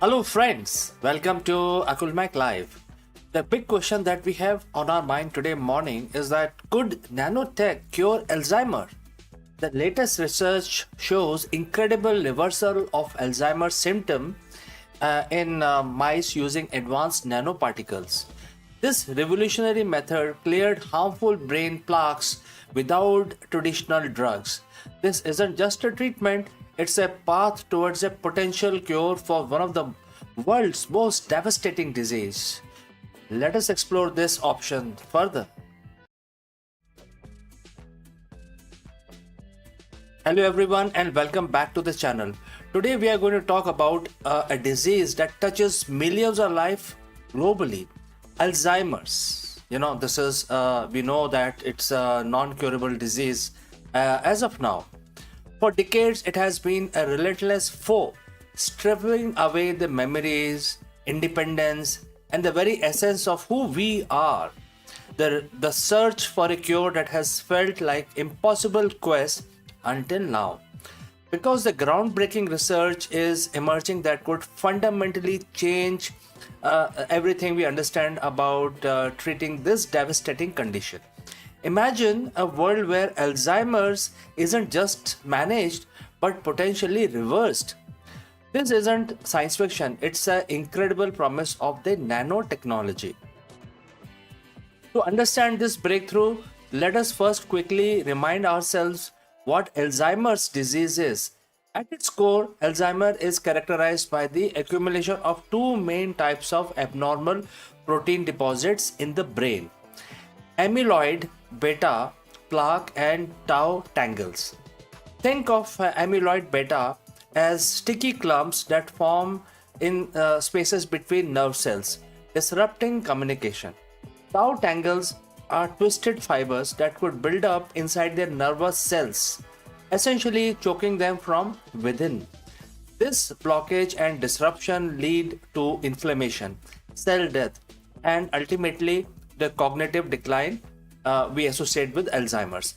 Hello, friends. Welcome to Akulmac Live. The big question that we have on our mind today morning is that could nanotech cure Alzheimer? The latest research shows incredible reversal of Alzheimer's symptom in mice using advanced nanoparticles. This revolutionary method cleared harmful brain plaques without traditional drugs. This isn't just a treatment, it's a path towards a potential cure for one of the world's most devastating disease. Let us explore this option further. Hello everyone and welcome back to the channel. Today we are going to talk about a disease that touches millions of lives globally, Alzheimer's. This is we know that it's a non-curable disease as of now. For decades, it has been a relentless foe, stripping away the memories, independence, and the very essence of who we are. The search for a cure that has felt like impossible quest until now. Because the groundbreaking research is emerging that could fundamentally change everything we understand about treating this devastating condition. Imagine a world where Alzheimer's isn't just managed but potentially reversed. This isn't science fiction, it's an incredible promise of the nanotechnology. To understand this breakthrough, let us first quickly remind ourselves what Alzheimer's disease is. At its core, Alzheimer is characterized by the accumulation of two main types of abnormal protein deposits in the brain: amyloid beta plaque and tau tangles. Think of amyloid beta as sticky clumps that form in spaces between nerve cells, disrupting communication. Tau tangles are twisted fibers that could build up inside their nervous cells, essentially choking them from within. This blockage and disruption lead to inflammation, cell death, and ultimately the cognitive decline we associate with Alzheimer's.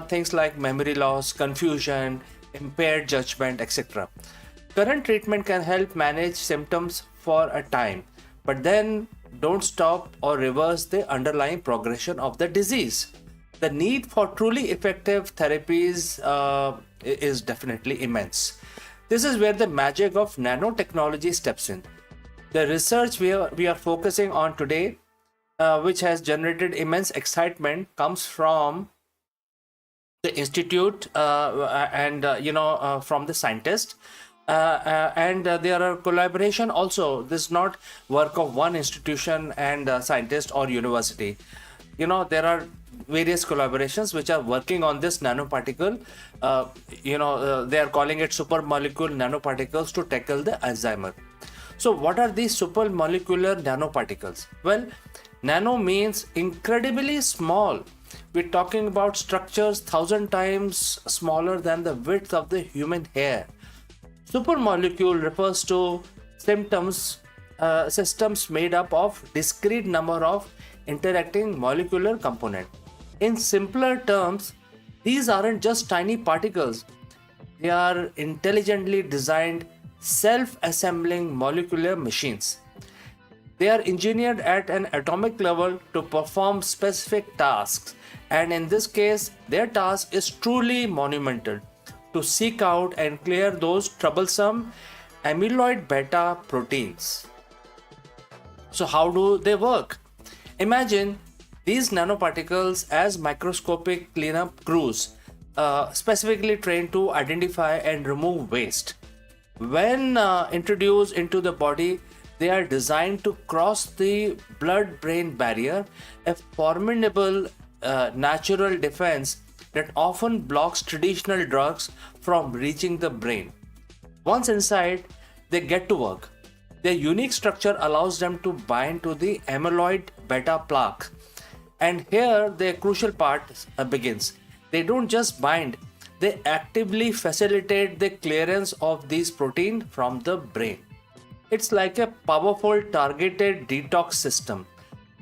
Things like memory loss, confusion, impaired judgment, etc. Current treatment can help manage symptoms for a time, but then don't stop or reverse the underlying progression of the disease. The need for truly effective therapies is definitely immense. This is where the magic of nanotechnology steps in. The research we are focusing on today, which has generated immense excitement, comes from the institute and from the scientist. And there are collaboration also. This is not work of one institution and scientist or university. There are various collaborations which are working on this nanoparticle. They are calling it supermolecule nanoparticles to tackle the Alzheimer. So what are these supermolecular nanoparticles? Well, nano means incredibly small. We're talking about structures 1,000 times smaller than the width of the human hair. Supermolecule refers to systems made up of discrete number of interacting molecular components. In simpler terms, these aren't just tiny particles. They are intelligently designed, self-assembling molecular machines. They are engineered at an atomic level to perform specific tasks, and in this case, their task is truly monumental: to seek out and clear those troublesome amyloid beta proteins. So, how do they work? Imagine these nanoparticles as microscopic cleanup crews, specifically trained to identify and remove waste. When introduced into the body, they are designed to cross the blood-brain barrier, a formidable natural defense that often blocks traditional drugs from reaching the brain. Once inside, they get to work. Their unique structure allows them to bind to the amyloid beta plaque. And here the crucial part begins. They don't just bind, they actively facilitate the clearance of these proteins from the brain. It's like a powerful targeted detox system.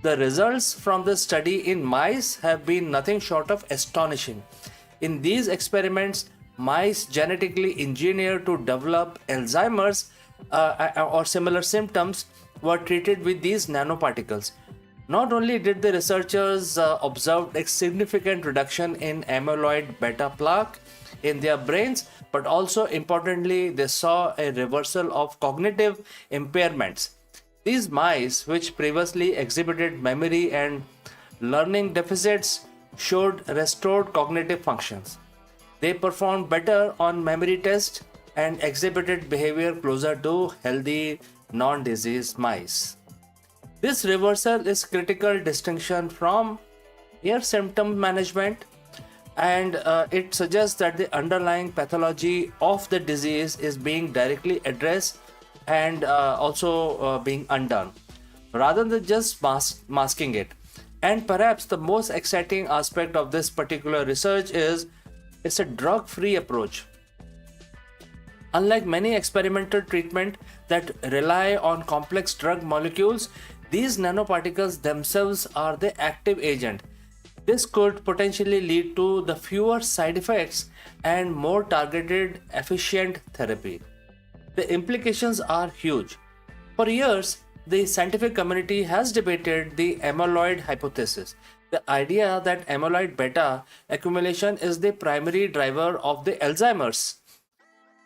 The results from the study in mice have been nothing short of astonishing. In these experiments, mice genetically engineered to develop Alzheimer's or similar symptoms were treated with these nanoparticles. Not only did the researchers observe a significant reduction in amyloid beta plaque in their brains, but also importantly, they saw a reversal of cognitive impairments. These mice, which previously exhibited memory and learning deficits, showed restored cognitive functions. They performed better on memory tests and exhibited behavior closer to healthy non-disease mice. This reversal is critical distinction from mere symptom management, and it suggests that the underlying pathology of the disease is being directly addressed and also being undone rather than just masking it. And perhaps the most exciting aspect of this particular research is it's a drug-free approach. Unlike many experimental treatments that rely on complex drug molecules, these nanoparticles themselves are the active agent. This could potentially lead to the fewer side effects and more targeted, efficient therapy. The implications are huge. For years, the scientific community has debated the amyloid hypothesis, the idea that amyloid beta accumulation is the primary driver of the Alzheimer's.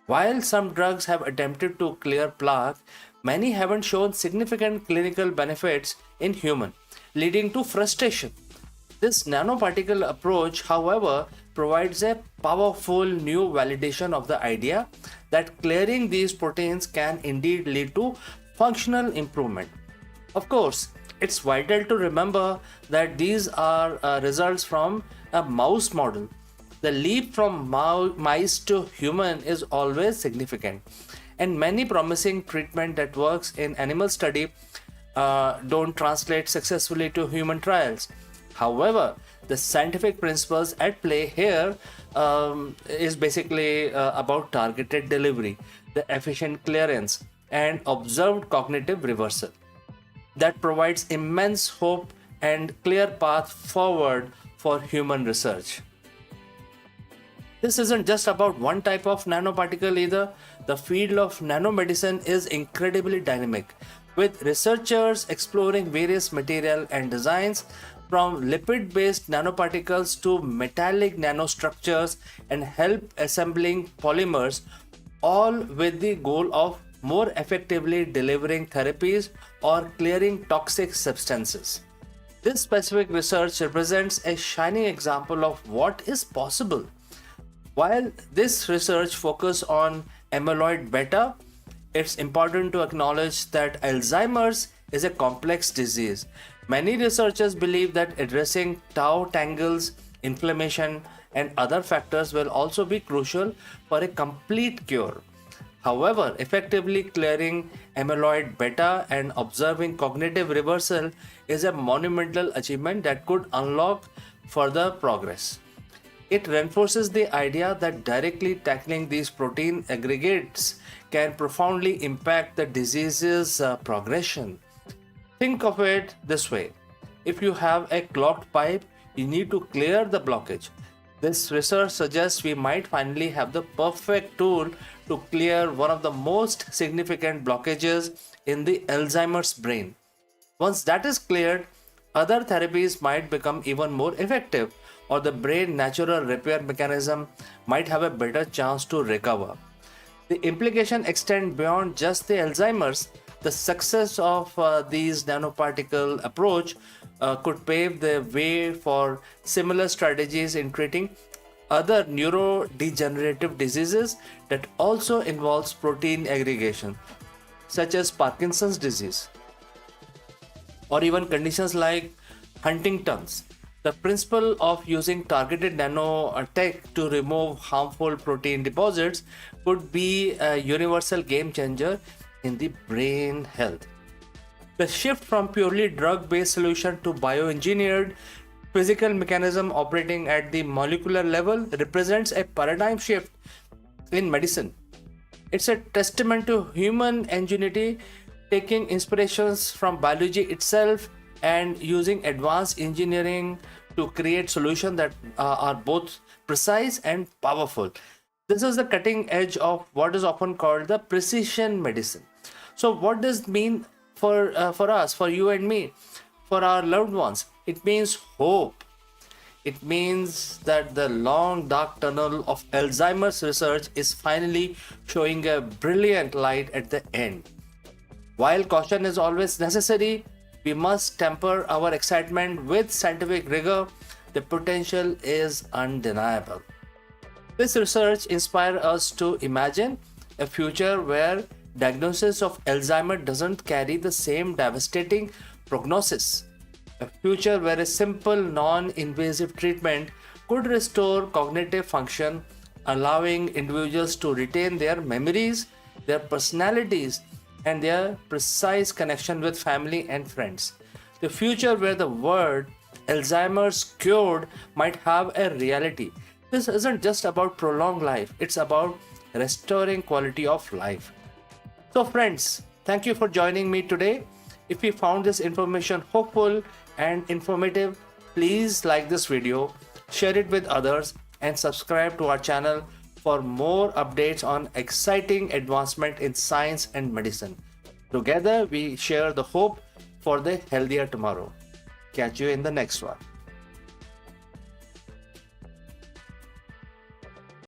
While some drugs have attempted to clear plaque, many haven't shown significant clinical benefits in humans, leading to frustration. This nanoparticle approach, however, provides a powerful new validation of the idea that clearing these proteins can indeed lead to functional improvement. Of course, it's vital to remember that these are results from a mouse model. The leap from mice to human is always significant, and many promising treatment that works in animal study don't translate successfully to human trials. However, the scientific principles at play here is basically about targeted delivery, the efficient clearance, and observed cognitive reversal that provides immense hope and clear path forward for human research. This isn't just about one type of nanoparticle either. The field of nanomedicine is incredibly dynamic, with researchers exploring various material and designs from lipid-based nanoparticles to metallic nanostructures and help assembling polymers, all with the goal of more effectively delivering therapies or clearing toxic substances. This specific research represents a shining example of what is possible. While this research focuses on amyloid beta, it's important to acknowledge that Alzheimer's is a complex disease. Many researchers believe that addressing tau tangles, inflammation, and other factors will also be crucial for a complete cure. However, effectively clearing amyloid beta and observing cognitive reversal is a monumental achievement that could unlock further progress. It reinforces the idea that directly tackling these protein aggregates can profoundly impact the disease's progression. Think of it this way: if you have a clogged pipe, you need to clear the blockage. This research suggests we might finally have the perfect tool to clear one of the most significant blockages in the Alzheimer's brain. Once that is cleared, other therapies might become even more effective, or the brain natural repair mechanism might have a better chance to recover. The implication extend beyond just the Alzheimer's. The success of these nanoparticle approach could pave the way for similar strategies in treating other neurodegenerative diseases that also involves protein aggregation, such as Parkinson's disease, or even conditions like Huntington's. The principle of using targeted nanotech to remove harmful protein deposits could be a universal game changer in the brain health. The shift from purely drug-based solution to bioengineered physical mechanism operating at the molecular level represents a paradigm shift in medicine. It's a testament to human ingenuity, taking inspirations from biology itself and using advanced engineering to create solutions that are both precise and powerful. This is the cutting edge of what is often called the precision medicine. So, what does it mean for us, for you and me, for our loved ones? It means hope. It means that the long dark tunnel of Alzheimer's research is finally showing a brilliant light at the end. While caution is always necessary, we must temper our excitement with scientific rigor. The potential is undeniable. This research inspires us to imagine a future where diagnosis of Alzheimer doesn't carry the same devastating prognosis. A future where a simple non-invasive treatment could restore cognitive function, allowing individuals to retain their memories, their personalities, and their precise connection with family and friends. The future where the word Alzheimer's cured might have a reality. This isn't just about prolonged life, it's about restoring quality of life. So, friends, thank you for joining me today. If you found this information hopeful and informative, please like this video, share it with others, and subscribe to our channel for more updates on exciting advancement in science and medicine. Together, we share the hope for the healthier tomorrow. Catch you in the next one.